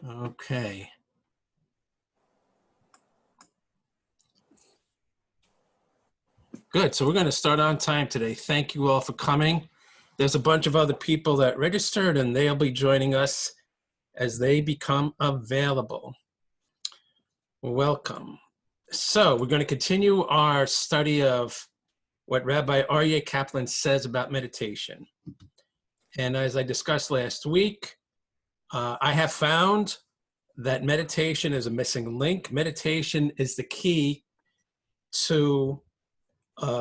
Okay. Good. So we're going to start on time today. Thank you all for coming. There's a bunch of other people that registered, and they'll be joining us as they become available. Welcome. So we're going to continue our study of what Rabbi Aryeh Kaplan says about meditation. And as I discussed last week, I have found that meditation is a missing link. Meditation is the key to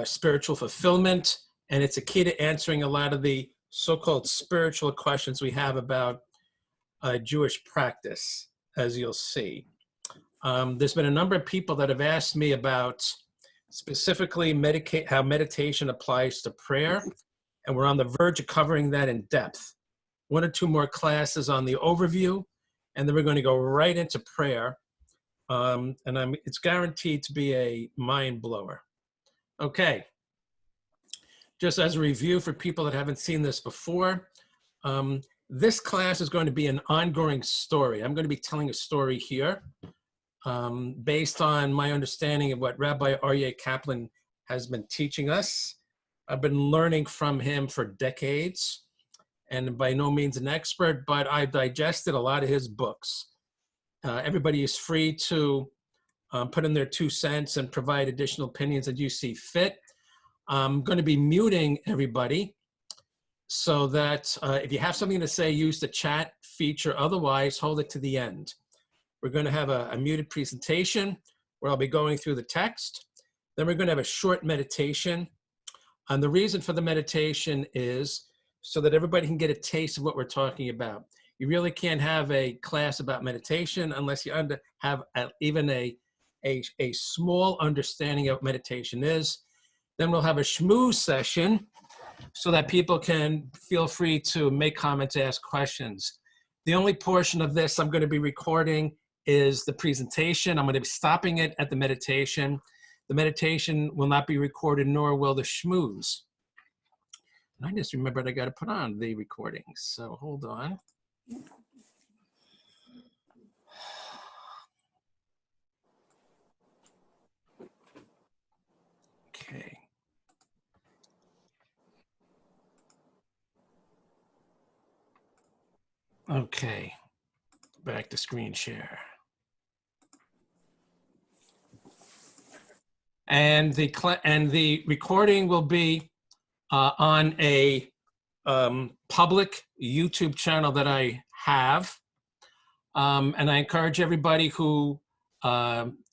spiritual fulfillment, and it's a key to answering a lot of the so-called spiritual questions we have about Jewish practice, as you'll see. There's been a number of people that have asked me about specifically how meditation applies to prayer, and we're on the verge of covering that in depth. One or two more classes on the overview, and then we're going to go right into prayer, and it's guaranteed to be a mind blower. Okay, just as a review for people that haven't seen this before, this class is going to be an ongoing story. I'm going to be telling a story here based on my understanding of what Rabbi Aryeh Kaplan has been teaching us. I've been learning from him for decades, and by no means an expert, but I've digested a lot of his books. Everybody is free to put in their 2 cents and provide additional opinions that you see fit. I'm going to be muting everybody so that if you have something to say, use the chat feature. Otherwise, hold it to the end. We're going to have a muted presentation where I'll be going through the text. Then we're going to have a short meditation. And the reason for the meditation is so that everybody can get a taste of what we're talking about. You really can't have a class about meditation unless you have even a small understanding of what meditation is. Then we'll have a schmooze session so that people can feel free to make comments, ask questions. The only portion of this I'm going to be recording is the presentation. I'm going to be stopping it at the meditation. The meditation will not be recorded, nor will the schmooze. And I just remembered I got to put on the recording. So hold on. Okay. Okay, back to screen share. And the recording will be on a public YouTube channel that I have. And I encourage everybody who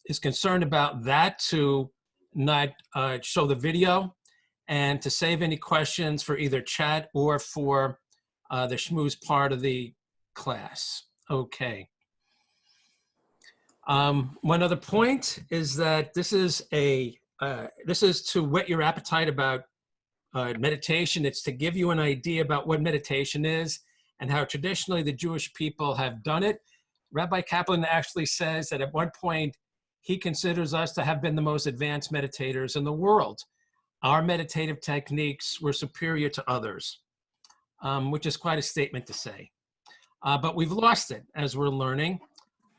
is concerned about that to not show the video and to save any questions for either chat or for the schmooze part of the class. Okay. One other point is that this is to whet your appetite about meditation. It's to give you an idea about what meditation is and how traditionally the Jewish people have done it. Rabbi Kaplan actually says that at one point he considers us to have been the most advanced meditators in the world. Our meditative techniques were superior to others, which is quite a statement to say. But we've lost it as we're learning.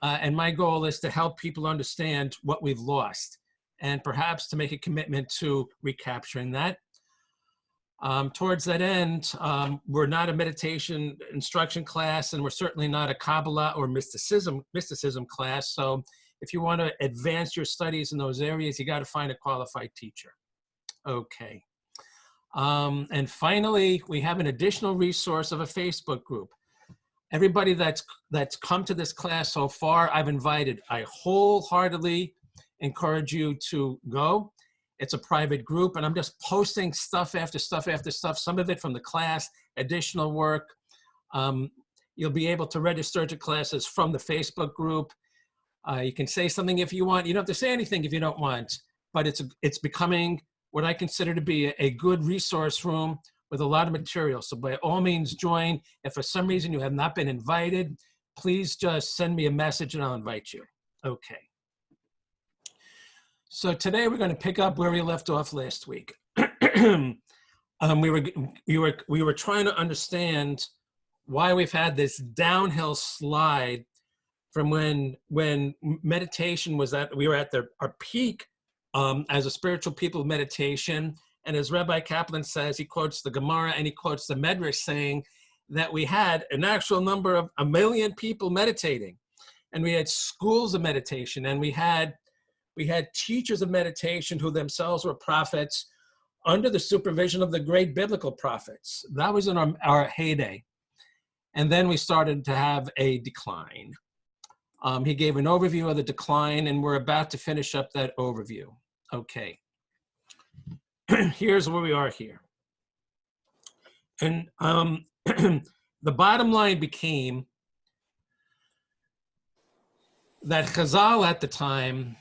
And my goal is to help people understand what we've lost and perhaps to make a commitment to recapturing that. Towards that end, we're not a meditation instruction class, and we're certainly not a Kabbalah or mysticism class. So if you want to advance your studies in those areas, you got to find a qualified teacher. Okay. And finally, we have an additional resource of a Facebook group. Everybody that's come to this class so far, I've invited. I wholeheartedly encourage you to go. It's a private group, and I'm just posting stuff after stuff after stuff, some of it from the class, additional work. You'll be able to register to classes from the Facebook group. You can say something if you want. You don't have to say anything if you don't want, but it's becoming what I consider to be a good resource room with a lot of material. So by all means join. If for some reason you have not been invited, please just send me a message and I'll invite you. Okay. So today we're going to pick up where we left off last week. We were trying to understand why we've had this downhill slide from when meditation was we were at our peak as a spiritual people of meditation. And as Rabbi Kaplan says, he quotes the Gemara and he quotes the Medrash saying that we had an actual number of 1 million people meditating. And we had schools of meditation, and we had teachers of meditation who themselves were prophets under the supervision of the great biblical prophets. That was in our heyday. And then we started to have a decline. He gave an overview of the decline, and we're about to finish up that overview. Okay. Here's where we are here. And the bottom line became that Chazal at the time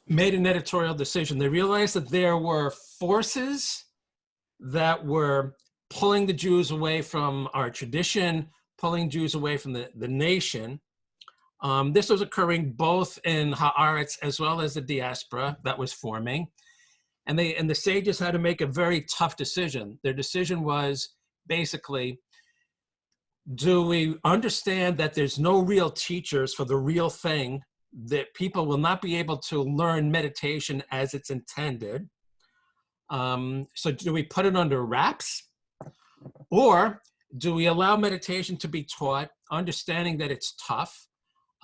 made an editorial decision. They realized that there were forces that were pulling the Jews away from our tradition, pulling Jews away from the nation. This was occurring both in Haaretz as well as the diaspora that was forming. And the sages had to make a very tough decision. Their decision was basically, do we understand that there's no real teachers for the real thing, that people will not be able to learn meditation as it's intended? So do we put it under wraps? Or do we allow meditation to be taught, understanding that it's tough?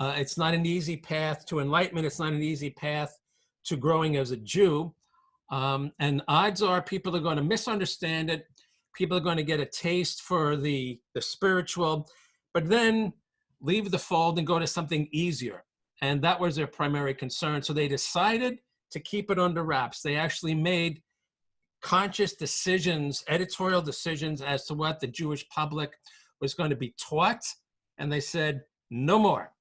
It's not an easy path to enlightenment. It's not an easy path to growing as a Jew. And odds are people are going to misunderstand it. People are going to get a taste for the spiritual, but then leave the fold and go to something easier. And that was their primary concern. So they decided to keep it under wraps. They actually made conscious decisions, editorial decisions as to what the Jewish public was going to be taught. And they said, no more.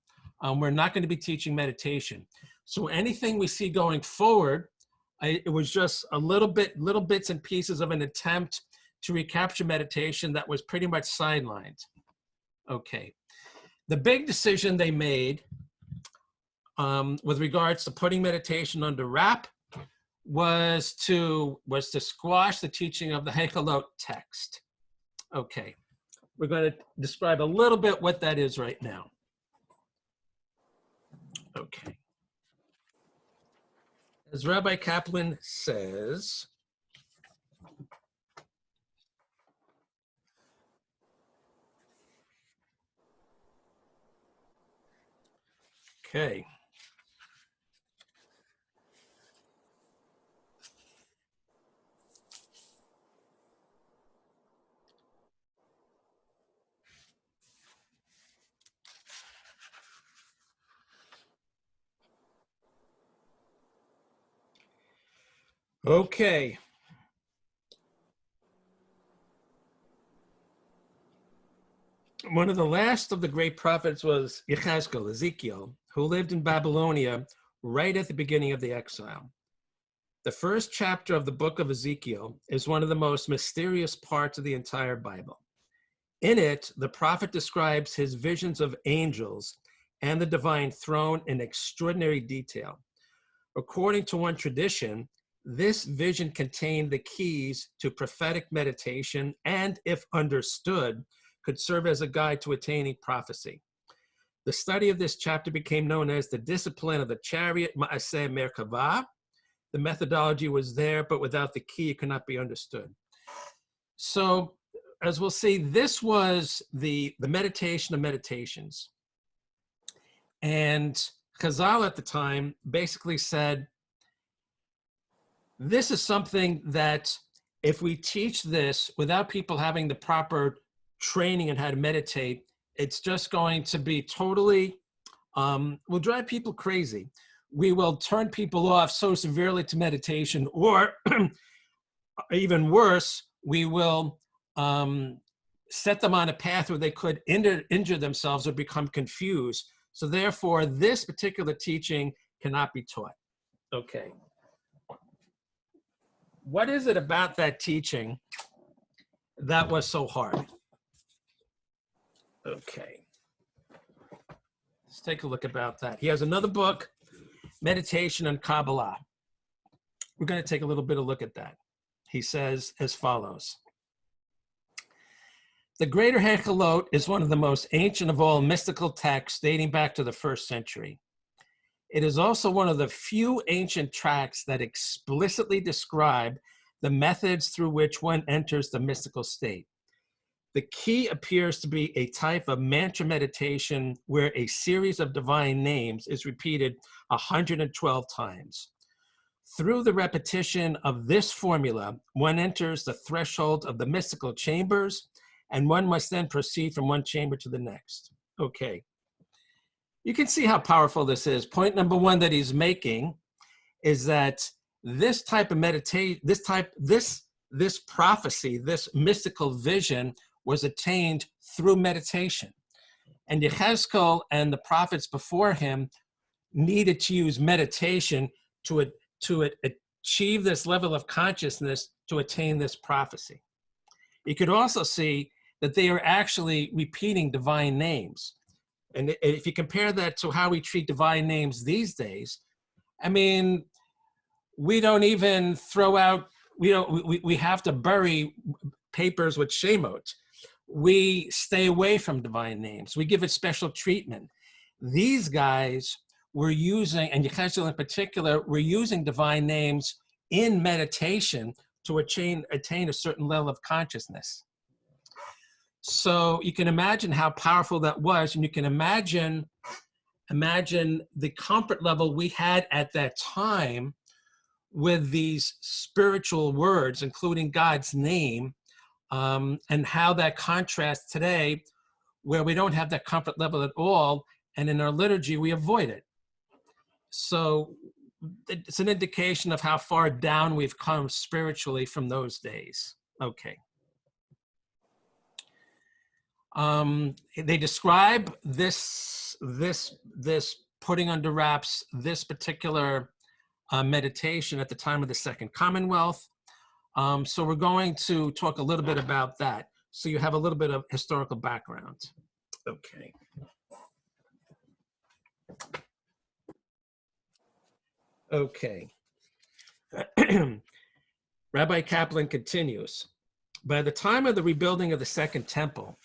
We're not going to be teaching meditation. So anything we see going forward, it was just little bits and pieces of an attempt to recapture meditation that was pretty much sidelined. Okay. The big decision they made with regards to putting meditation under wrap was to squash the teaching of the Hechalot text. Okay. We're going to describe a little bit what that is right now. Okay. As Rabbi Kaplan says, okay. Okay. One of the last of the great prophets was Yechezkel, Ezekiel, who lived in Babylonia right at the beginning of the exile. The first chapter of the book of Ezekiel is one of the most mysterious parts of the entire Bible. In it, the prophet describes his visions of angels and the divine throne in extraordinary detail. According to one tradition, this vision contained the keys to prophetic meditation and, if understood, could serve as a guide to attaining prophecy. The study of this chapter became known as the discipline of the chariot, Ma'aseh Merkavah. The methodology was there, but without the key, it could not be understood. So, as we'll see, this was the meditation of meditations. And Chazal at the time basically said, this is something that if we teach this without people having the proper training on how to meditate, it's just going to be totally, will drive people crazy. We will turn people off so severely to meditation, or even worse, we will set them on a path where they could injure themselves or become confused. So therefore, this particular teaching cannot be taught. Okay. What is it about that teaching that was so hard? Okay. Let's take a look about that. He has another book, Meditation and Kabbalah. We're going to take a little bit of a look at that. He says as follows. The Greater Hechelot is one of the most ancient of all mystical texts dating back to the 1st century. It is also one of the few ancient tracts that explicitly describe the methods through which one enters the mystical state. The key appears to be a type of mantra meditation where a series of divine names is repeated 112 times. Through the repetition of this formula, one enters the threshold of the mystical chambers, and one must then proceed from one chamber to the next. Okay. You can see how powerful this is. Point number one that he's making is that this type of meditation, this prophecy, this mystical vision was attained through meditation. And Yechezkel and the prophets before him needed to use meditation to achieve this level of consciousness to attain this prophecy. You could also see that they are actually repeating divine names. And if you compare that to how we treat divine names these days, I mean, we don't even throw out, we have to bury papers with Shemot. We stay away from divine names. We give it special treatment. These guys were using, and Yechezkel in particular, were using divine names in meditation to attain a certain level of consciousness. So you can imagine how powerful that was, and you can imagine the comfort level we had at that time with these spiritual words, including God's name, and how that contrasts today, where we don't have that comfort level at all, and in our liturgy we avoid it. So it's an indication of how far down we've come spiritually from those days. Okay. They describe this putting under wraps, this particular meditation at the time of the Second Commonwealth. So we're going to talk a little bit about that, so you have a little bit of historical background. Okay. Okay. Rabbi Kaplan continues. By the time of the rebuilding of the Second Temple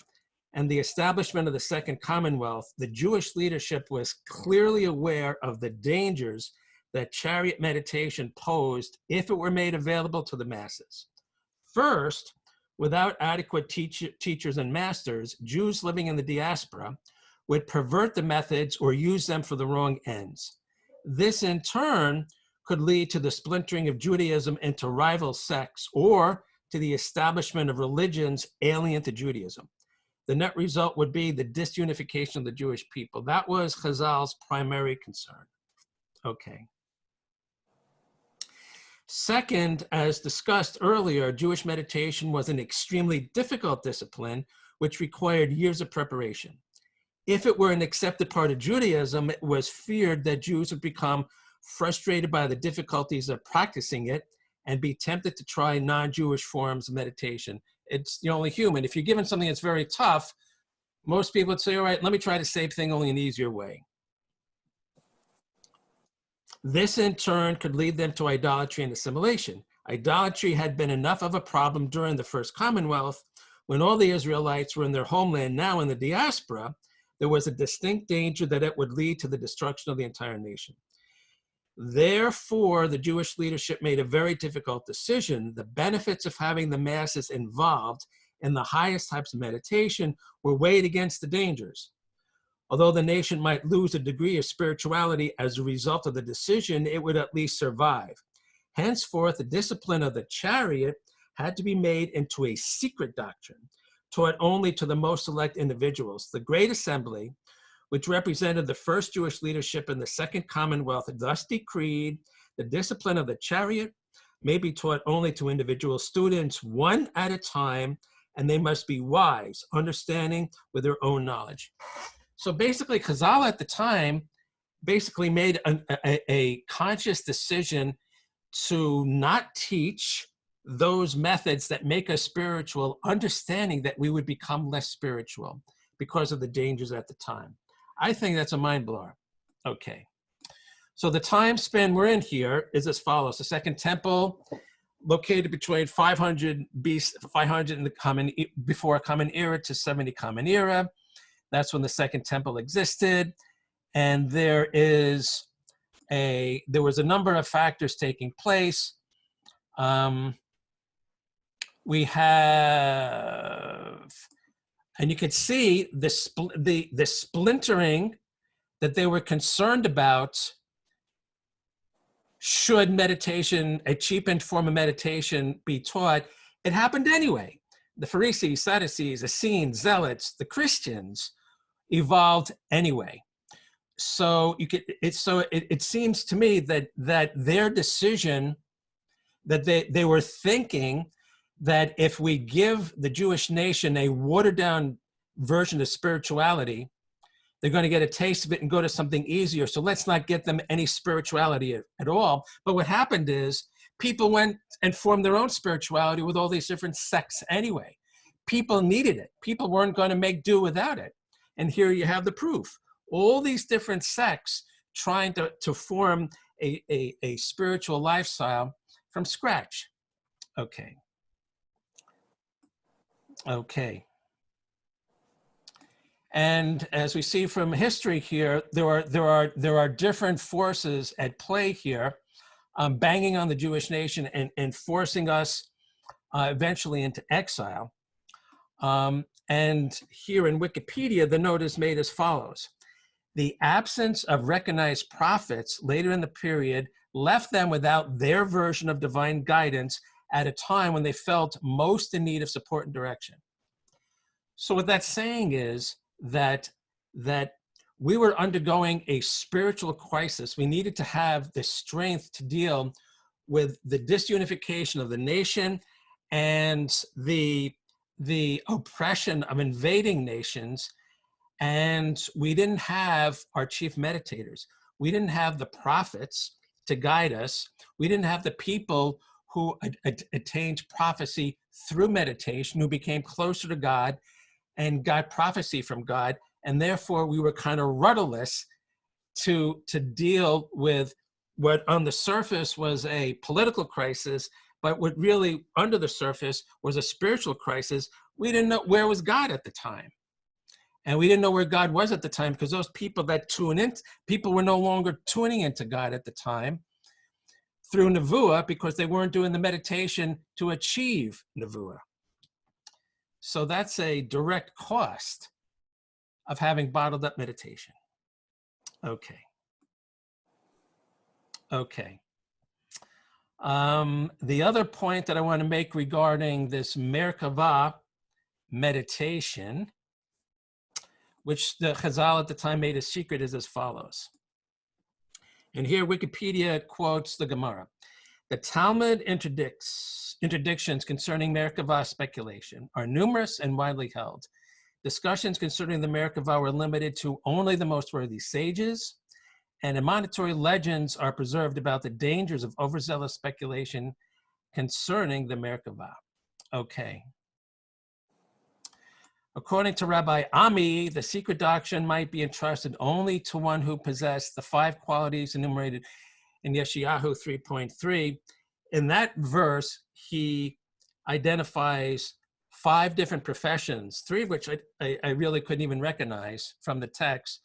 and the establishment of the Second Commonwealth, the Jewish leadership was clearly aware of the dangers that chariot meditation posed if it were made available to the masses. First, without adequate teachers and masters, Jews living in the diaspora would pervert the methods or use them for the wrong ends. This in turn could lead to the splintering of Judaism into rival sects or to the establishment of religions alien to Judaism. The net result would be the disunification of the Jewish people. That was Chazal's primary concern. Okay. Second, as discussed earlier, Jewish meditation was an extremely difficult discipline which required years of preparation. If it were an accepted part of Judaism, it was feared that Jews would become frustrated by the difficulties of practicing it and be tempted to try non-Jewish forms of meditation. It's the only human. If you're given something that's very tough, most people would say, all right, let me try the same thing, only an easier way. This in turn could lead them to idolatry and assimilation. Idolatry had been enough of a problem during the First Commonwealth. When all the Israelites were in their homeland, now in the diaspora, there was a distinct danger that it would lead to the destruction of the entire nation. Therefore, the Jewish leadership made a very difficult decision. The benefits of having the masses involved in the highest types of meditation were weighed against the dangers. Although the nation might lose a degree of spirituality as a result of the decision, it would at least survive. Henceforth, the discipline of the chariot had to be made into a secret doctrine, taught only to the most select individuals. The Great Assembly, which represented the first Jewish leadership in the Second Commonwealth, thus decreed the discipline of the chariot may be taught only to individual students, one at a time, and they must be wise, understanding with their own knowledge. So basically, Chazal at the time basically made a conscious decision to not teach those methods that make us spiritual, understanding that we would become less spiritual because of the dangers at the time. I think that's a mind blower. Okay. So the time span we're in here is as follows. The Second Temple located between 500 BC, 500 in the before Common Era to 70 Common Era. That's when the Second Temple existed, and there was a number of factors taking place. We have, and you could see the splintering that they were concerned about. Should meditation, a cheapened form of meditation, be taught? It happened anyway. The Pharisees, Sadducees, Essenes, Zealots, the Christians evolved anyway. So it seems to me that their decision, that they were thinking that if we give the Jewish nation a watered down version of spirituality, they're going to get a taste of it and go to something easier. So let's not get them any spirituality at all. But what happened is people went and formed their own spirituality with all these different sects anyway. People needed it. People weren't going to make do without it. And here you have the proof. All these different sects trying to form a spiritual lifestyle from scratch. Okay. Okay. And as we see from history here, there are different forces at play here, banging on the Jewish nation and forcing us eventually into exile. And here in Wikipedia, the note is made as follows. The absence of recognized prophets later in the period left them without their version of divine guidance at a time when they felt most in need of support and direction. So what that's saying is that we were undergoing a spiritual crisis. We needed to have the strength to deal with the disunification of the nation and the oppression of invading nations. And we didn't have our chief meditators. We didn't have the prophets to guide us. We didn't have the people who attained prophecy through meditation, who became closer to God and got prophecy from God. And therefore we were kind of rudderless to deal with what on the surface was a political crisis, but what really under the surface was a spiritual crisis. We didn't know where was God at the time. And we didn't know where God was at the time because those people that tune in, people were no longer tuning into God at the time through Nevuah because they weren't doing the meditation to achieve Nevuah. So that's a direct cost of having bottled up meditation. Okay. Okay. The other point that I want to make regarding this Merkavah meditation, which the Chazal at the time made a secret, is as follows. And here Wikipedia quotes the Gemara. The Talmud interdictions concerning Merkavah speculation are numerous and widely held. Discussions concerning the Merkavah were limited to only the most worthy sages, and admonitory legends are preserved about the dangers of overzealous speculation concerning the Merkavah. Okay. According to Rabbi Ami, the secret doctrine might be entrusted only to one who possessed the 5 qualities enumerated in Yeshayahu 3.3. In that verse, he identifies 5 different professions, 3 of which I really couldn't even recognize from the text.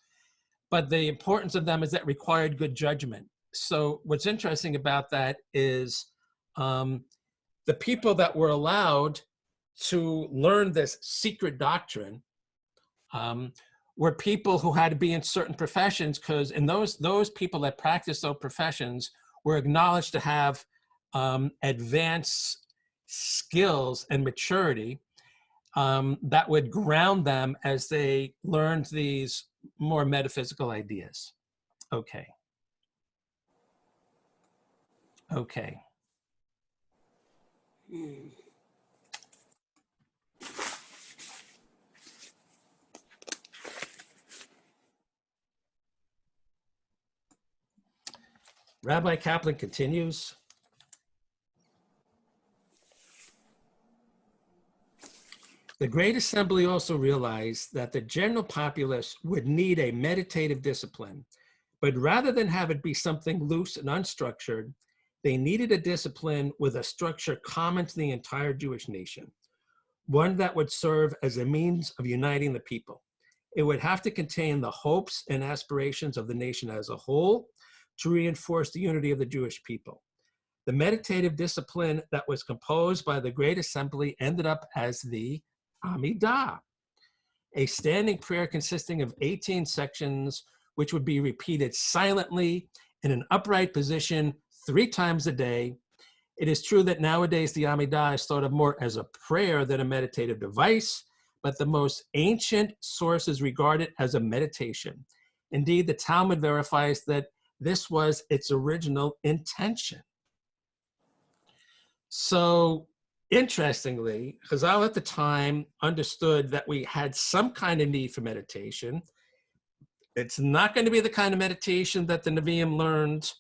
But the importance of them is that required good judgment. So what's interesting about that is the people that were allowed to learn this secret doctrine were people who had to be in certain professions, because in those people that practiced those professions were acknowledged to have advanced skills and maturity that would ground them as they learned these more metaphysical ideas. Okay. Okay. Rabbi Kaplan continues. The Great Assembly also realized that the general populace would need a meditative discipline, but rather than have it be something loose and unstructured, they needed a discipline with a structure common to the entire Jewish nation, one that would serve as a means of uniting the people. It would have to contain the hopes and aspirations of the nation as a whole to reinforce the unity of the Jewish people. The meditative discipline that was composed by the Great Assembly ended up as the Amidah, a standing prayer consisting of 18 sections, which would be repeated silently in an upright position 3 times a day. It is true that nowadays the Amidah is thought of more as a prayer than a meditative device, but the most ancient sources regard it as a meditation. Indeed, the Talmud verifies that this was its original intention. So, interestingly, Chazal at the time understood that we had some kind of need for meditation. It's not going to be the kind of meditation that the Nevi'im learned.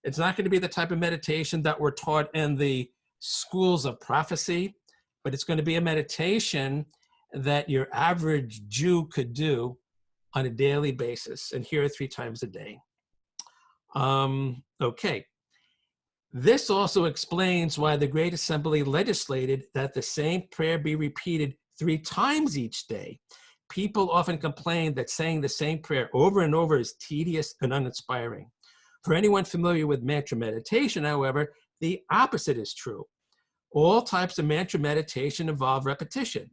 It's not going to be the type of meditation that we're taught in the schools of prophecy, but it's going to be a meditation that your average Jew could do on a daily basis and hear 3 times a day. Okay. This also explains why the Great Assembly legislated that the same prayer be repeated 3 times each day. People often complain that saying the same prayer over and over is tedious and uninspiring. For anyone familiar with mantra meditation, however, the opposite is true. All types of mantra meditation involve repetition.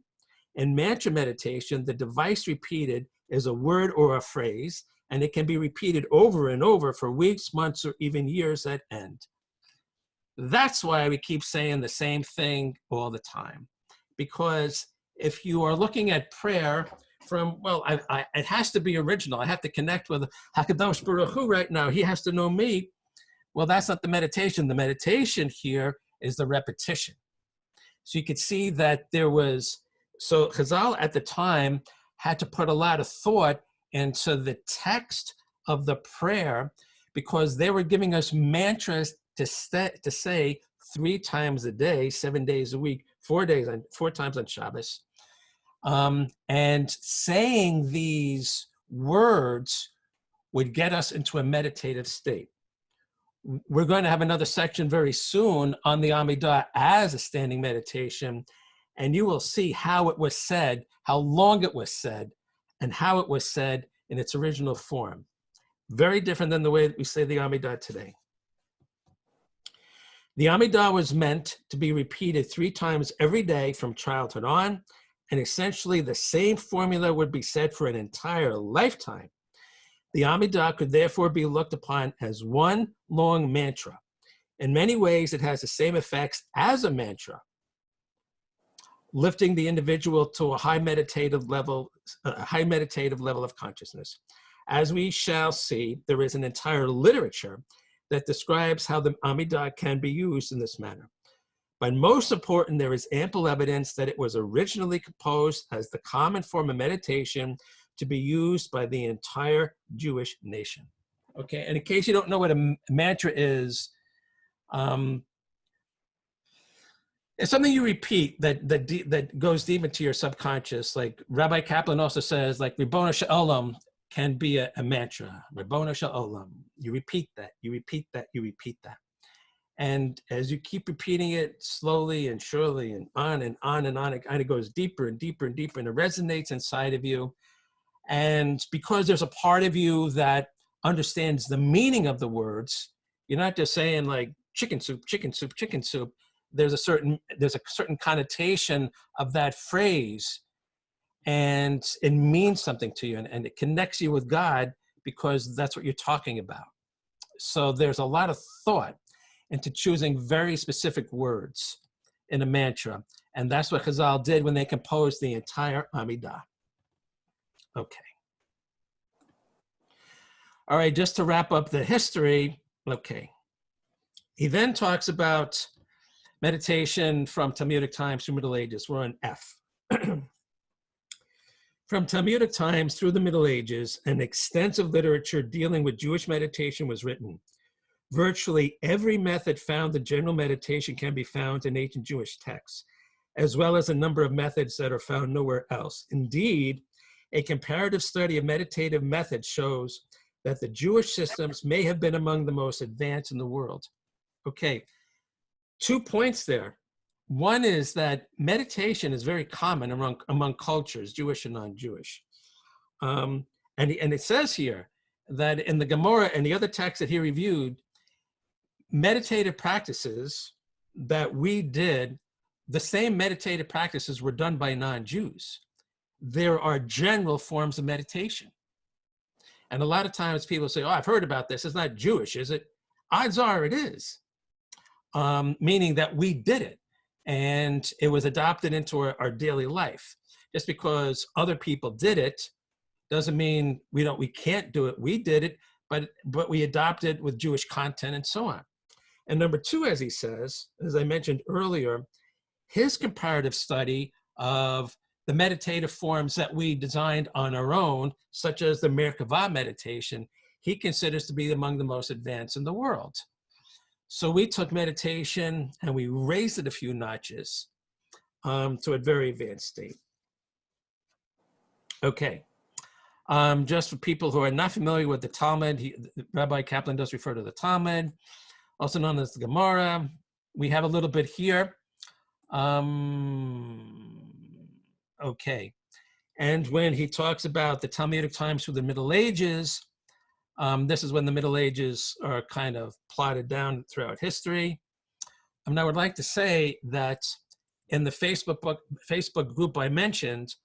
In mantra meditation, the device repeated is a word or a phrase, and it can be repeated over and over for weeks, months, or even years at end. That's why we keep saying the same thing all the time. Because if you are looking at prayer from, well, it has to be original. I have to connect with HaKadosh Baruch Hu right now. He has to know me. Well, that's not the meditation. The meditation here is the repetition. So you could see that there was, so Chazal at the time had to put a lot of thought into the text of the prayer because they were giving us mantras to say 3 times a day, 7 days a week, 4 times on Shabbos. And saying these words would get us into a meditative state. We're going to have another section very soon on the Amidah as a standing meditation, and you will see how it was said, how long it was said, and how it was said in its original form. Very different than the way that we say the Amidah today. The Amidah was meant to be repeated 3 times every day from childhood on, and essentially the same formula would be said for an entire lifetime. The Amidah could therefore be looked upon as one long mantra. In many ways, it has the same effects as a mantra, lifting the individual to a high meditative level of consciousness. As we shall see, there is an entire literature that describes how the Amidah can be used in this manner. But most important, there is ample evidence that it was originally composed as the common form of meditation to be used by the entire Jewish nation. Okay, and in case you don't know what a mantra is, it's something you repeat that goes deep into your subconscious. Like Rabbi Kaplan also says, like Ribbono Shel Olam can be a mantra. Ribbono Shel Olam. You repeat that, you repeat that, you repeat that. And as you keep repeating it slowly and surely and on and on and on, it kind of goes deeper and deeper and deeper, and it resonates inside of you. And because there's a part of you that understands the meaning of the words, you're not just saying like chicken soup, chicken soup, chicken soup. There's a certain connotation of that phrase, and it means something to you, and it connects you with God because that's what you're talking about. So there's a lot of thought into choosing very specific words in a mantra, and that's what Chazal did when they composed the entire Amidah. Okay. All right, just to wrap up the history, okay. He then talks about meditation from Talmudic times through Middle Ages. We're on F. From Talmudic times through the Middle Ages, an extensive literature dealing with Jewish meditation was written. Virtually every method found in general meditation can be found in ancient Jewish texts, as well as a number of methods that are found nowhere else. Indeed, a comparative study of meditative methods shows that the Jewish systems may have been among the most advanced in the world. Okay, 2 points there. One is that meditation is very common among cultures, Jewish and non-Jewish. And it says here that in the Gemara and the other texts that he reviewed, meditative practices that we did, the same meditative practices were done by non-Jews. There are general forms of meditation. And a lot of times people say, oh, I've heard about this. It's not Jewish, is it? Odds are it is, meaning that we did it and it was adopted into our daily life. Just because other people did it doesn't mean we can't do it. We did it, but we adopted with Jewish content and so on. And number two, as he says, as I mentioned earlier, his comparative study of the meditative forms that we designed on our own, such as the Merkavah meditation, he considers to be among the most advanced in the world. So we took meditation and we raised it a few notches to a very advanced state. Okay. Just for people who are not familiar with the Talmud, Rabbi Kaplan does refer to the Talmud, also known as the Gemara. We have a little bit here. Okay. And when he talks about the Talmudic times through the Middle Ages, this is when the Middle Ages are kind of plotted down throughout history. And I would like to say that in the Facebook group I mentioned,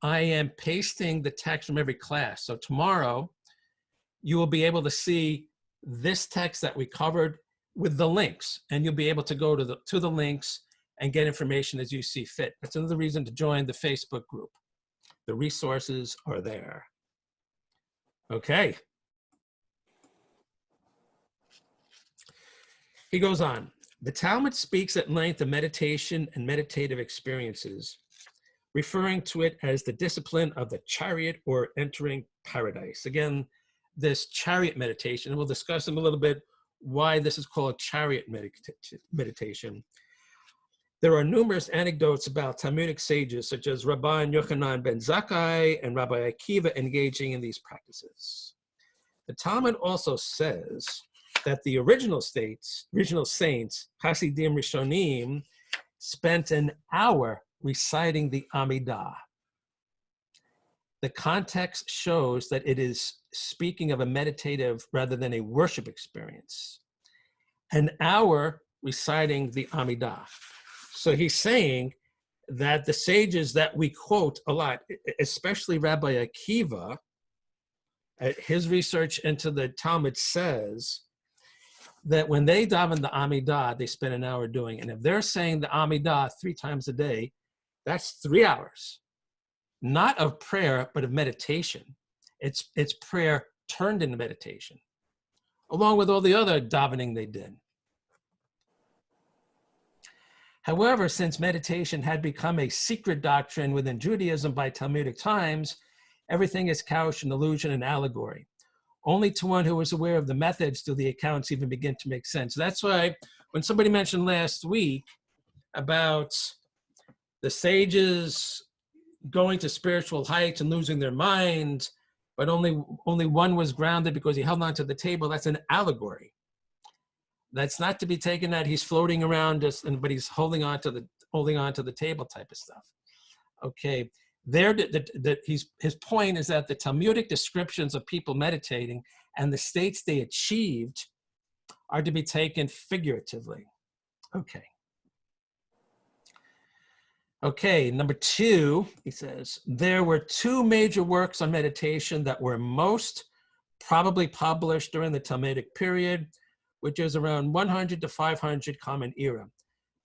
I am pasting the text from every class. So tomorrow, you will be able to see this text that we covered with the links, and you'll be able to go to the links and get information as you see fit. That's another reason to join the Facebook group. The resources are there. Okay. He goes on. The Talmud speaks at length of meditation and meditative experiences, referring to it as the discipline of the chariot or entering paradise. Again, this chariot meditation, and we'll discuss in a little bit why this is called chariot meditation. There are numerous anecdotes about Talmudic sages such as Rabban Yochanan ben Zakkai and Rabbi Akiva engaging in these practices. The Talmud also says that the original saints, Hasidim Rishonim, spent an hour reciting the Amidah. The context shows that it is speaking of a meditative rather than a worship experience. An hour reciting the Amidah. So he's saying that the sages that we quote a lot, especially Rabbi Akiva, his research into the Talmud says that when they daven the Amidah, they spend an hour doing it. And if they're saying the Amidah 3 times a day, that's 3 hours, not of prayer, but of meditation. It's prayer turned into meditation, along with all the other davening they did. However, since meditation had become a secret doctrine within Judaism by Talmudic times, everything is couched in illusion and allegory. Only to one who is aware of the methods do the accounts even begin to make sense. That's why when somebody mentioned last week about the sages going to spiritual heights and losing their minds, but only one was grounded because he held on to the table, that's an allegory. That's not to be taken that he's floating around but he's holding on to the table type of stuff. Okay, his point is that the Talmudic descriptions of people meditating and the states they achieved are to be taken figuratively. Okay. Okay, number 2, he says, there were 2 major works on meditation that were most probably published during the Talmudic period, which is around 100 to 500 Common Era.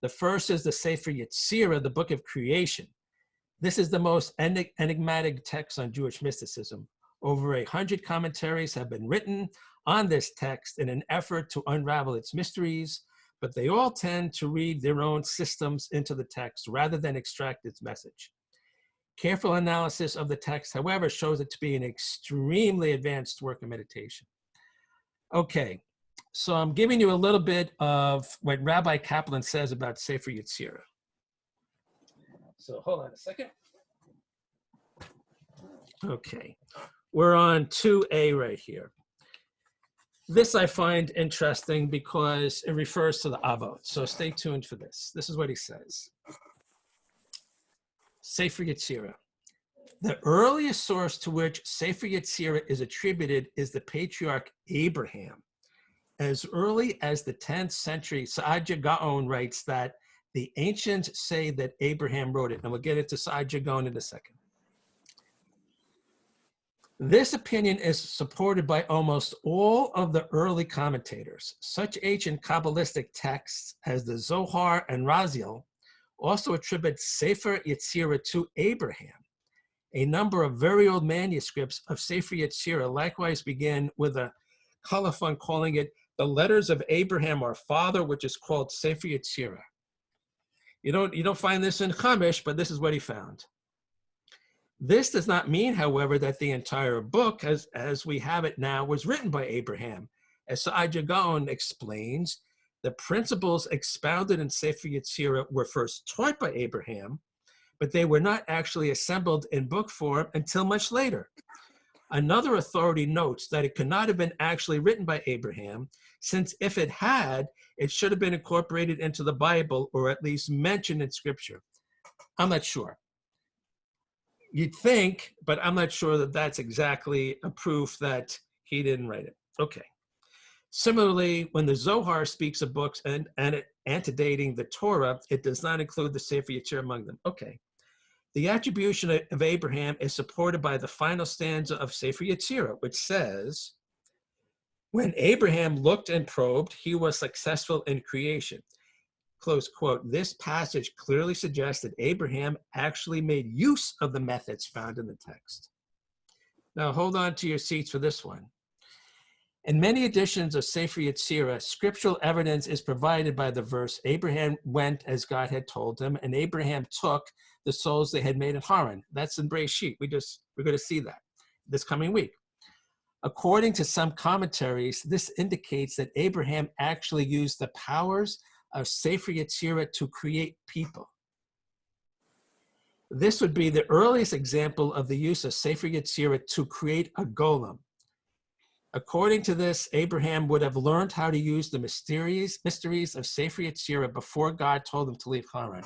The first is the Sefer Yetzirah, the Book of Creation. This is the most enigmatic text on Jewish mysticism. Over 100 commentaries have been written on this text in an effort to unravel its mysteries, but they all tend to read their own systems into the text rather than extract its message. Careful analysis of the text, however, shows it to be an extremely advanced work of meditation. Okay, so I'm giving you a little bit of what Rabbi Kaplan says about Sefer Yetzirah. So hold on a second. Okay, we're on 2A right here. This I find interesting because it refers to the Avot. So stay tuned for this. This is what he says. Sefer Yetzirah. The earliest source to which Sefer Yetzirah is attributed is the patriarch Abraham. As early as the 10th century, Saadia Gaon writes that the ancients say that Abraham wrote it. And we'll get into Saadia Gaon in a second. This opinion is supported by almost all of the early commentators. Such ancient Kabbalistic texts as the Zohar and Raziel also attribute Sefer Yetzirah to Abraham. A number of very old manuscripts of Sefer Yetzirah likewise begin with a colophon calling it the letters of Abraham our father, which is called Sefer Yetzirah. You don't find this in Chumash, but this is what he found. This does not mean, however, that the entire book, as we have it now, was written by Abraham. As Saadia Gaon explains, the principles expounded in Sefer Yetzirah were first taught by Abraham, but they were not actually assembled in book form until much later. Another authority notes that it could not have been actually written by Abraham, since if it had, it should have been incorporated into the Bible or at least mentioned in Scripture. I'm not sure. You'd think, but I'm not sure that that's exactly a proof that he didn't write it. Okay. Similarly, when the Zohar speaks of books and antedating the Torah, it does not include the Sefer Yetzirah among them. Okay. The attribution of Abraham is supported by the final stanza of Sefer Yetzirah, which says, when Abraham looked and probed, he was successful in creation. Close quote. This passage clearly suggests that Abraham actually made use of the methods found in the text. Now hold on to your seats for this one. In many editions of Sefer Yetzirah, scriptural evidence is provided by the verse, Abraham went as God had told him, and Abraham took the souls they had made in Haran. That's in Breshit. We're going to see that this coming week. According to some commentaries, this indicates that Abraham actually used the powers of Sefer Yetzirah to create people. This would be the earliest example of the use of Sefer Yetzirah to create a golem. According to this, Abraham would have learned how to use the mysteries of Sefer Yetzirah before God told him to leave Haran.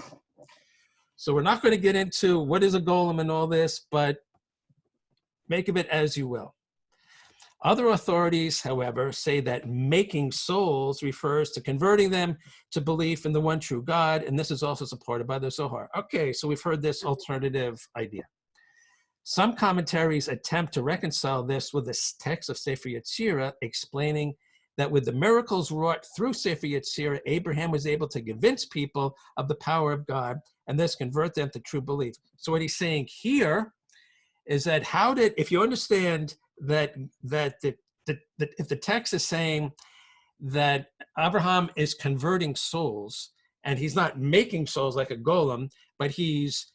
So we're not going to get into what is a golem and all this, but make of it as you will. Other authorities, however, say that making souls refers to converting them to belief in the one true God, and this is also supported by the Zohar. Okay, so we've heard this alternative idea. Some commentaries attempt to reconcile this with the text of Sefer Yetzirah, explaining that with the miracles wrought through Sefer Yetzirah, Abraham was able to convince people of the power of God and thus convert them to true belief. So what he's saying here is that if you understand that if the text is saying that Abraham is converting souls, and he's not making souls like a golem, but he's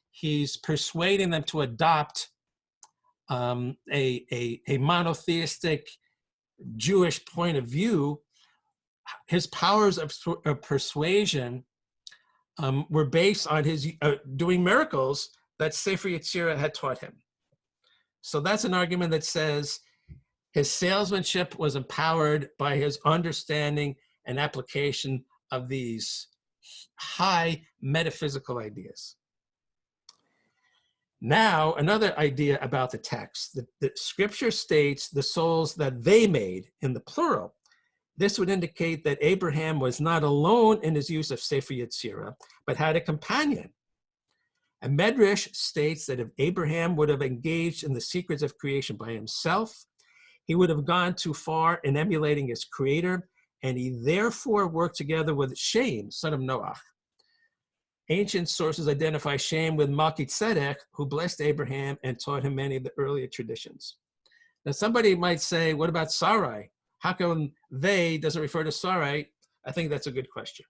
persuading them to adopt a monotheistic Jewish point of view, his powers of persuasion were based on his doing miracles that Sefer Yetzirah had taught him. So that's an argument that says his salesmanship was empowered by his understanding and application of these high metaphysical ideas. Now, another idea about the text. The scripture states the souls that they made in the plural. This would indicate that Abraham was not alone in his use of Sefer Yetzirah, but had a companion. And Medrash states that if Abraham would have engaged in the secrets of creation by himself, he would have gone too far in emulating his creator, and he therefore worked together with Shem, son of Noach. Ancient sources identify Shem with Melchizedek, who blessed Abraham and taught him many of the earlier traditions. Now, somebody might say, what about Sarai? How come they doesn't refer to Sarai? I think that's a good question.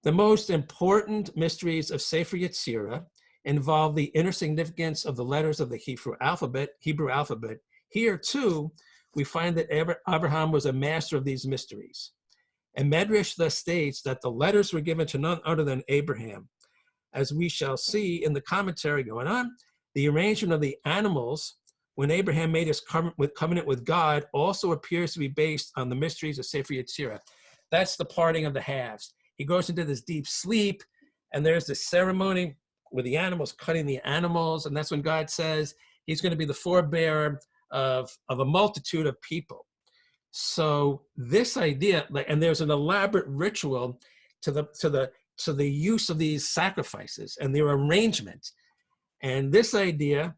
The most important mysteries of Sefer Yetzirah involve the inner significance of the letters of the Hebrew alphabet. Here, too, we find that Abraham was a master of these mysteries. And Medrash thus states that the letters were given to none other than Abraham. As we shall see in the commentary going on, the arrangement of the animals when Abraham made his covenant with God also appears to be based on the mysteries of Sefer Yetzirah. That's the parting of the halves. He goes into this deep sleep, and there's this ceremony with the animals, cutting the animals, and that's when God says he's going to be the forebearer of a multitude of people. So this idea, and there's an elaborate ritual to the use of these sacrifices and their arrangement. And this idea,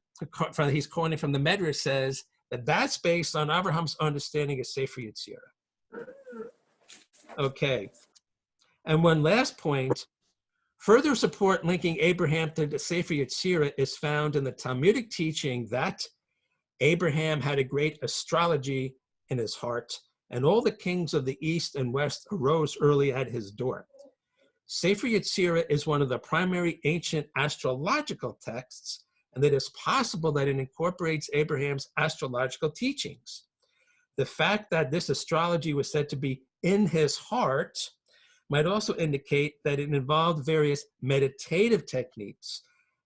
he's quoting from the Medrash, says that that's based on Abraham's understanding of Sefer Yetzirah. Okay. And one last point, further support linking Abraham to the Sefer Yetzirah is found in the Talmudic teaching that Abraham had a great astrology in his heart, and all the kings of the east and west arose early at his door. Sefer Yetzirah is one of the primary ancient astrological texts, and it is possible that it incorporates Abraham's astrological teachings. The fact that this astrology was said to be in his heart might also indicate that it involved various meditative techniques,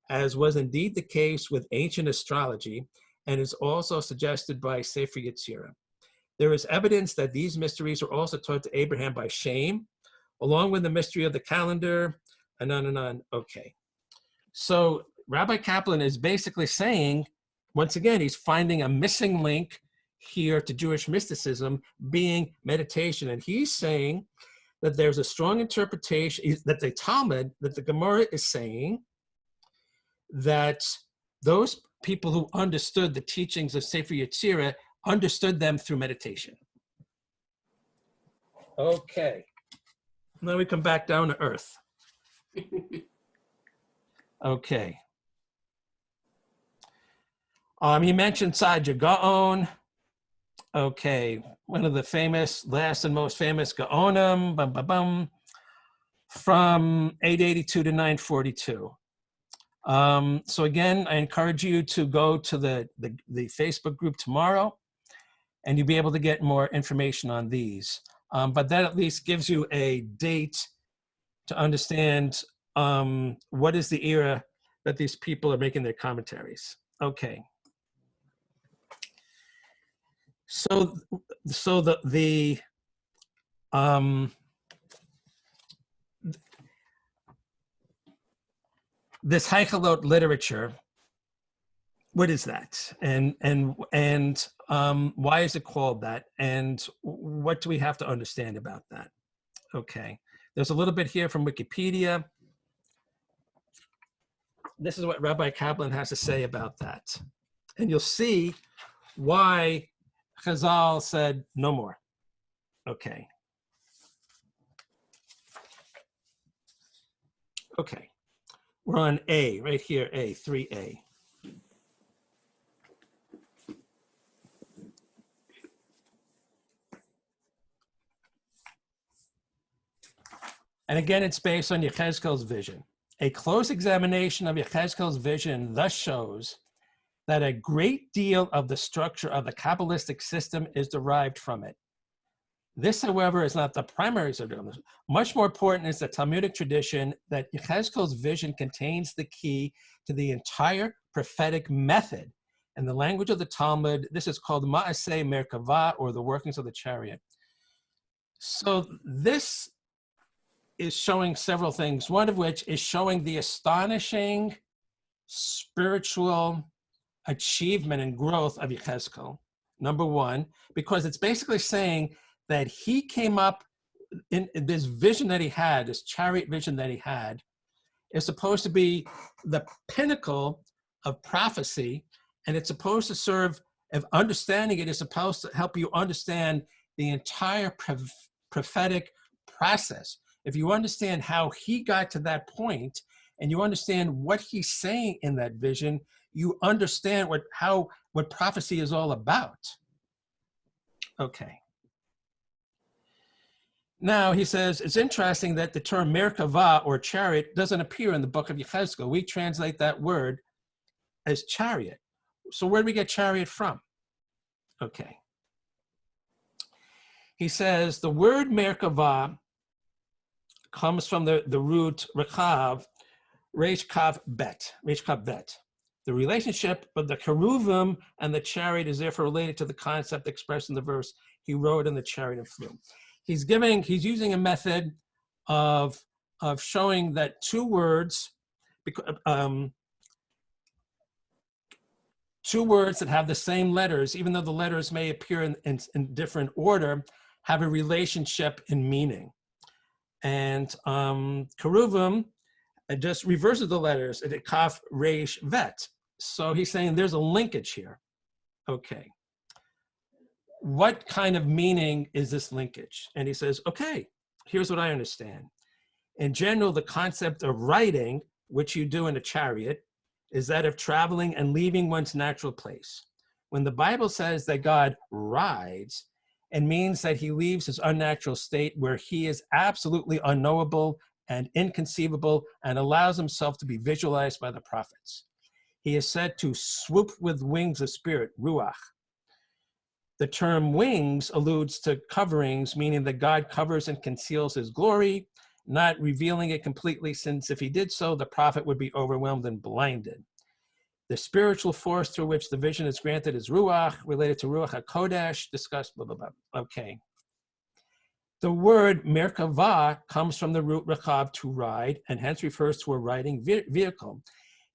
as was indeed the case with ancient astrology, and is also suggested by Sefer Yetzirah. There is evidence that these mysteries were also taught to Abraham by Shem, along with the mystery of the calendar, and on and on. Okay. So Rabbi Kaplan is basically saying, once again, he's finding a missing link here to Jewish mysticism being meditation. And he's saying that there's a strong interpretation that the Talmud, that the Gemara is saying that those people who understood the teachings of Sefer Yetzirah understood them through meditation. Okay. Now we come back down to earth. Okay. He mentioned Saadia Gaon. Okay, one of the last and most famous Gaonim, from 882 to 942. So again, I encourage you to go to the Facebook group tomorrow, and you'll be able to get more information on these. But that at least gives you a date to understand what is the era that these people are making their commentaries. Okay. So this Haichalot literature, what is that? And why is it called that? And what do we have to understand about that? Okay, there's a little bit here from Wikipedia. This is what Rabbi Kaplan has to say about that. And you'll see why Chazal said no more. Okay. Okay. We're on A, right here, A, 3A. And again, it's based on Yechezkel's vision. A close examination of Yechezkel's vision thus shows that a great deal of the structure of the Kabbalistic system is derived from it. This, however, is not the primary source. Much more important is the Talmudic tradition that Yechezkel's vision contains the key to the entire prophetic method. In the language of the Talmud, this is called Ma'aseh Merkavah, or the workings of the chariot. So this is showing several things, one of which is showing the astonishing spiritual achievement and growth of Yechezkel, number one, because it's basically saying that he came up in this vision that he had, this chariot vision that he had, is supposed to be the pinnacle of prophecy, and it's supposed to serve, if understanding it is supposed to help you understand the entire prophetic process. If you understand how he got to that point, and you understand what he's saying in that vision, you understand what prophecy is all about. Okay. Now he says, it's interesting that the term Merkavah, or chariot, doesn't appear in the book of Yechezkel. We translate that word as chariot. So where do we get chariot from? Okay. He says the word Merkavah comes from the root Rechav, Reish Kav Bet. The relationship of the cheruvim and the chariot is therefore related to the concept expressed in the verse, he rode in the chariot and flew. He's using a method of showing that two words that have the same letters, even though the letters may appear in different order, have a relationship in meaning. And cheruvim, it just reverses the letters, kaf, resh, vet. So he's saying there's a linkage here. Okay. What kind of meaning is this linkage? And he says, okay, here's what I understand. In general, the concept of riding, which you do in a chariot, is that of traveling and leaving one's natural place. When the Bible says that God rides, it means that he leaves his unnatural state where he is absolutely unknowable and inconceivable and allows himself to be visualized by the prophets. He is said to swoop with wings of spirit, ruach. The term wings alludes to coverings, meaning that God covers and conceals his glory, not revealing it completely, since if he did so, the prophet would be overwhelmed and blinded. The spiritual force through which the vision is granted is ruach, related to ruach HaKodesh, discussed, blah, blah, blah. Okay. The word merkava comes from the root rakav, to ride, and hence refers to a riding vehicle.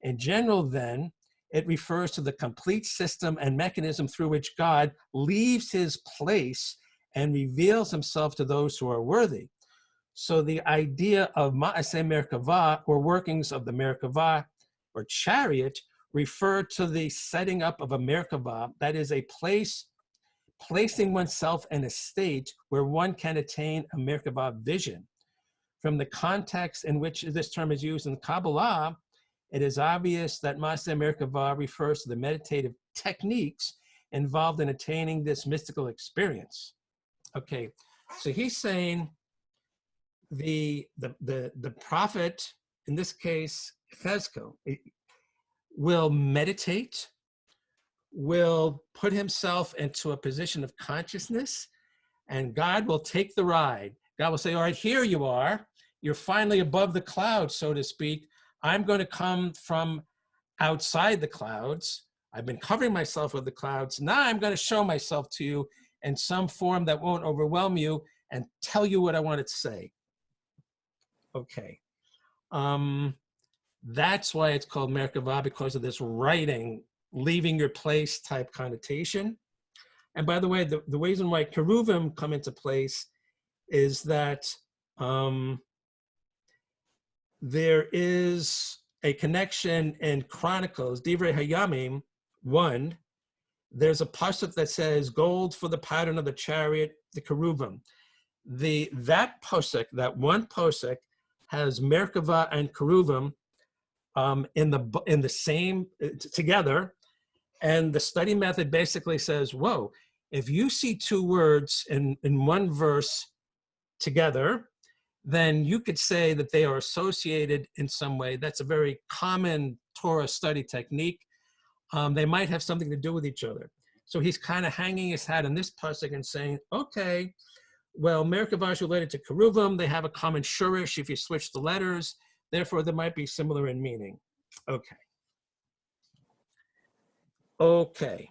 In general, then, it refers to the complete system and mechanism through which God leaves his place and reveals himself to those who are worthy. So the idea of ma'aseh merkava, or workings of the merkava, or chariot, refer to the setting up of a merkava, that is a place, placing oneself in a state where one can attain a merkava vision. From the context in which this term is used in Kabbalah, it is obvious that Ma'aseh Merkava refers to the meditative techniques involved in attaining this mystical experience. Okay, so he's saying the prophet, in this case, Chezkel, will meditate, will put himself into a position of consciousness, and God will take the ride. God will say, all right, here you are. You're finally above the clouds, so to speak. I'm going to come from outside the clouds. I've been covering myself with the clouds. Now I'm going to show myself to you in some form that won't overwhelm you and tell you what I wanted to say. Okay. That's why it's called Merkava, because of this writing, leaving your place type connotation. And by the way, the reason why cheruvim come into place is that there is a connection in Chronicles, Divrei Hayamim 1. There's a pasuk that says, gold for the pattern of the chariot, the cheruvim. That pasuk, that one pasuk, has Merkava and cheruvim in the same, together. And the study method basically says, whoa, if you see two words in one verse together, then you could say that they are associated in some way. That's a very common Torah study technique. They might have something to do with each other. So he's kind of hanging his hat on this pasuk and saying, okay, well, Merkava is related to cheruvim. They have a common shurish if you switch the letters. Therefore, they might be similar in meaning. Okay. Okay.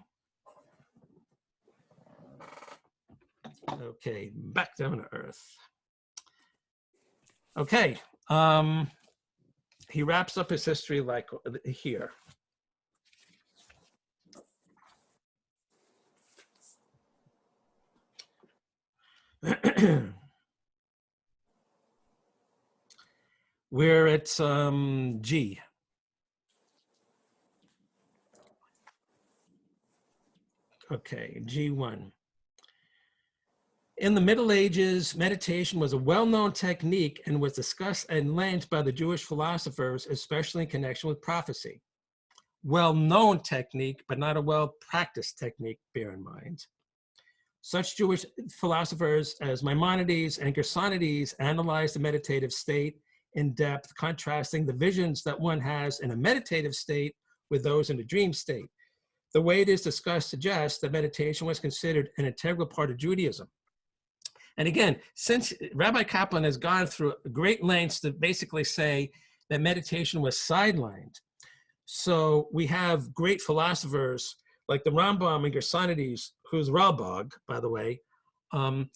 Okay, back down to earth. Okay, he wraps up his history like here. We're at G. Okay, G1. In the Middle Ages, meditation was a well-known technique and was discussed at length by the Jewish philosophers, especially in connection with prophecy. Well-known technique, but not a well-practiced technique, bear in mind. Such Jewish philosophers as Maimonides and Gersonides analyzed the meditative state in depth, contrasting the visions that one has in a meditative state with those in a dream state. The way it is discussed suggests that meditation was considered an integral part of Judaism. And again, since Rabbi Kaplan has gone through great lengths to basically say that meditation was sidelined, So we have great philosophers like the Rambam and Gersonides, who's Ralbag, by the way, and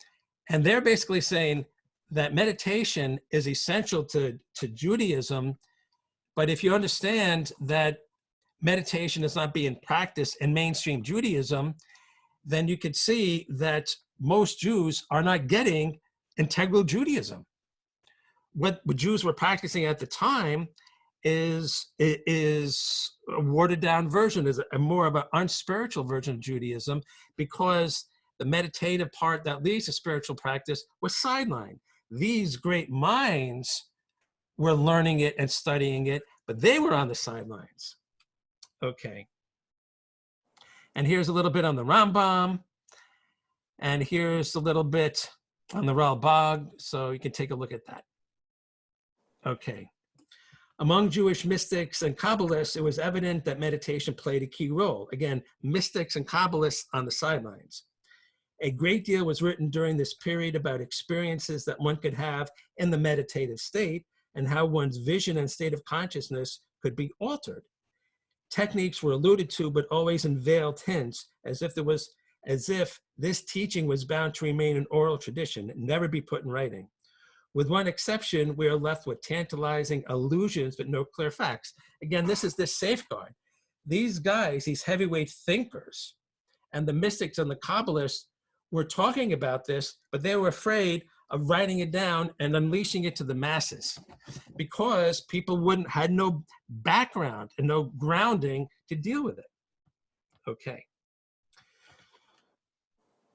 they're basically saying that meditation is essential to Judaism. But if you understand that meditation is not being practiced in mainstream Judaism, then you could see that most Jews are not getting integral Judaism. What Jews were practicing at the time is a watered down version, is a more of an unspiritual version of Judaism, because the meditative part that leads to spiritual practice was sidelined. These great minds were learning it and studying it, but they were on the sidelines. Okay. And here's a little bit on the Rambam, and here's a little bit on the Ralbag, so you can take a look at that. Okay. Among Jewish mystics and Kabbalists, it was evident that meditation played a key role. Again, mystics and Kabbalists on the sidelines. A great deal was written during this period about experiences that one could have in the meditative state and how one's vision and state of consciousness could be altered. Techniques were alluded to, but always in veiled hints, as if this teaching was bound to remain an oral tradition and never be put in writing. With one exception, we are left with tantalizing allusions, but no clear facts. Again, this is this safeguard. These guys, these heavyweight thinkers, and the mystics and the Kabbalists were talking about this, but they were afraid of writing it down and unleashing it to the masses, because people had no background and no grounding to deal with it. Okay.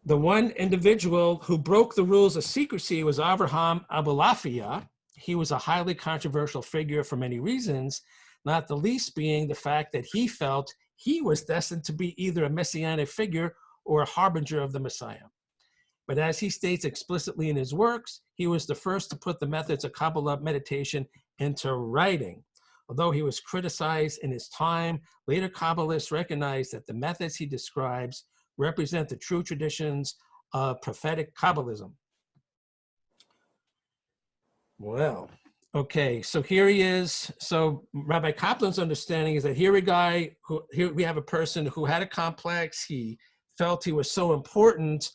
The one individual who broke the rules of secrecy was Avraham Abulafia. He was a highly controversial figure for many reasons, not the least being the fact that he felt he was destined to be either a messianic figure or a harbinger of the Messiah. But as he states explicitly in his works, he was the first to put the methods of Kabbalah meditation into writing. Although he was criticized in his time, later Kabbalists recognized that the methods he describes represent the true traditions of prophetic Kabbalism. Well, okay, so here he is. So Rabbi Kaplan's understanding is that here we have a person who had a complex. He felt he was so important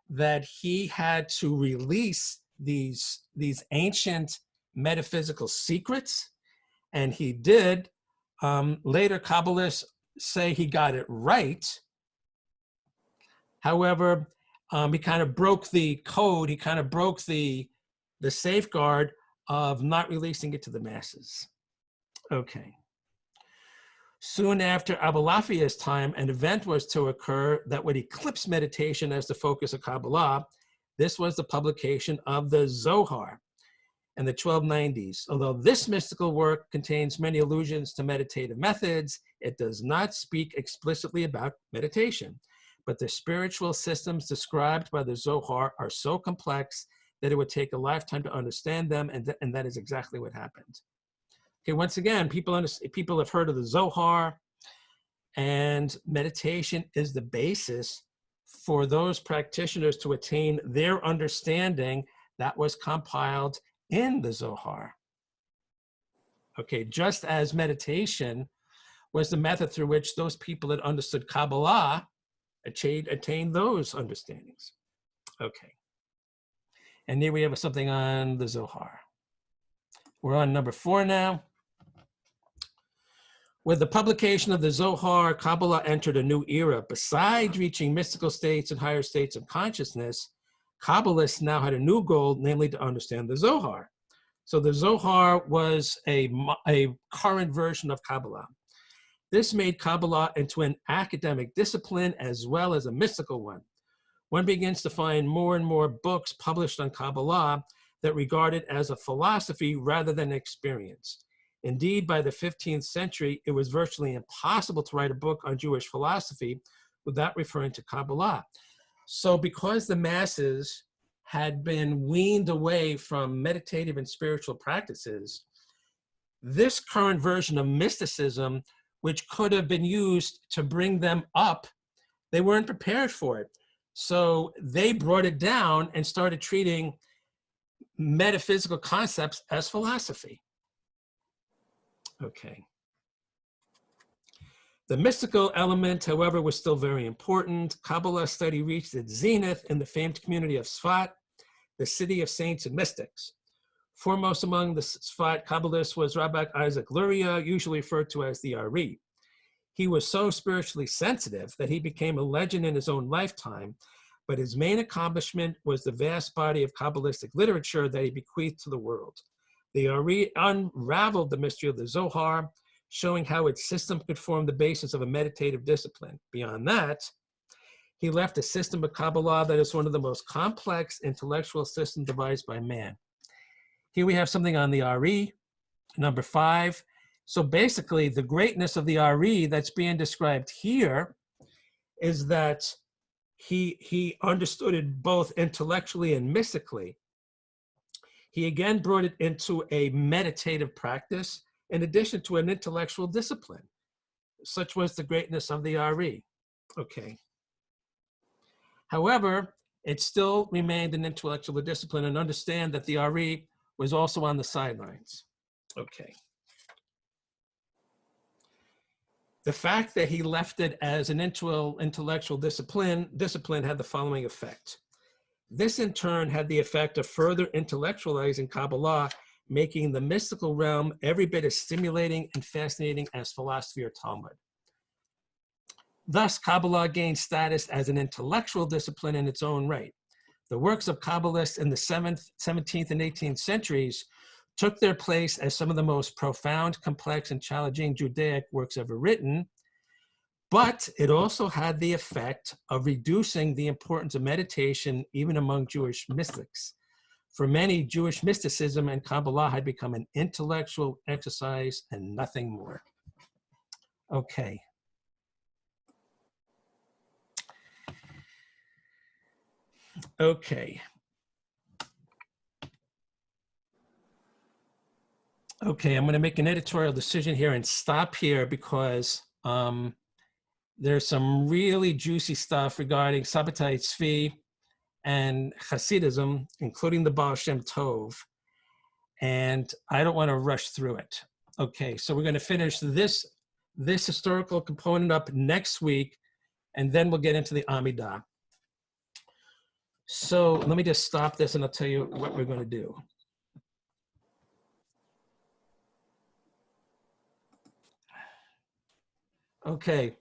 that he had to release these ancient metaphysical secrets, and he did. Later Kabbalists say he got it right. However, he kind of broke the code. He kind of broke the safeguard of not releasing it to the masses. Okay. Soon after Abulafia's time, an event was to occur that would eclipse meditation as the focus of Kabbalah. This was the publication of the Zohar in the 1290s. Although this mystical work contains many allusions to meditative methods, it does not speak explicitly about meditation. But the spiritual systems described by the Zohar are so complex that it would take a lifetime to understand them, and that is exactly what happened. Okay, once again, people have heard of the Zohar, and meditation is the basis for those practitioners to attain their understanding that was compiled in the Zohar. Okay, just as meditation was the method through which those people that understood Kabbalah attained those understandings. Okay. And here we have something on the Zohar. We're on number 4 now. With the publication of the Zohar, Kabbalah entered a new era. Besides reaching mystical states and higher states of consciousness, Kabbalists now had a new goal, namely to understand the Zohar. So the Zohar was a current version of Kabbalah. This made Kabbalah into an academic discipline as well as a mystical one. One begins to find more and more books published on Kabbalah that regard it as a philosophy rather than an experience. Indeed, by the 15th century, it was virtually impossible to write a book on Jewish philosophy without referring to Kabbalah. So because the masses had been weaned away from meditative and spiritual practices, this current version of mysticism, which could have been used to bring them up, they weren't prepared for it. So they brought it down and started treating metaphysical concepts as philosophy. Okay. The mystical element, however, was still very important. Kabbalah study reached its zenith in the famed community of Sfat, the city of saints and mystics. Foremost among the Sfat Kabbalists was Rabbi Isaac Luria, usually referred to as the Ari. He was so spiritually sensitive that he became a legend in his own lifetime, but his main accomplishment was the vast body of Kabbalistic literature that he bequeathed to the world. The Ari unraveled the mystery of the Zohar, showing how its system could form the basis of a meditative discipline. Beyond that, he left a system of Kabbalah that is one of the most complex intellectual systems devised by man. Here we have something on the Ari, number 5. So basically, the greatness of the Ari that's being described here is that he understood it both intellectually and mystically. He again brought it into a meditative practice in addition to an intellectual discipline. Such was the greatness of the Ari. Okay. However, it still remained an intellectual discipline, and understand that the Ari was also on the sidelines. Okay. The fact that he left it as an intellectual discipline had the following effect. This in turn had the effect of further intellectualizing Kabbalah, making the mystical realm every bit as stimulating and fascinating as philosophy or Talmud. Thus, Kabbalah gained status as an intellectual discipline in its own right. The works of Kabbalists in the 7th, 17th, and 18th centuries took their place as some of the most profound, complex, and challenging Judaic works ever written, but it also had the effect of reducing the importance of meditation even among Jewish mystics. For many, Jewish mysticism and Kabbalah had become an intellectual exercise and nothing more. Okay. Okay. Okay, I'm going to make an editorial decision here and stop here because there's some really juicy stuff regarding Sabbatai Tzvi and Hasidism, including the Baal Shem Tov, and I don't want to rush through it. Okay, so we're going to finish this historical component up next week, and then we'll get into the Amidah. So let me just stop this and I'll tell you what we're going to do. Okay,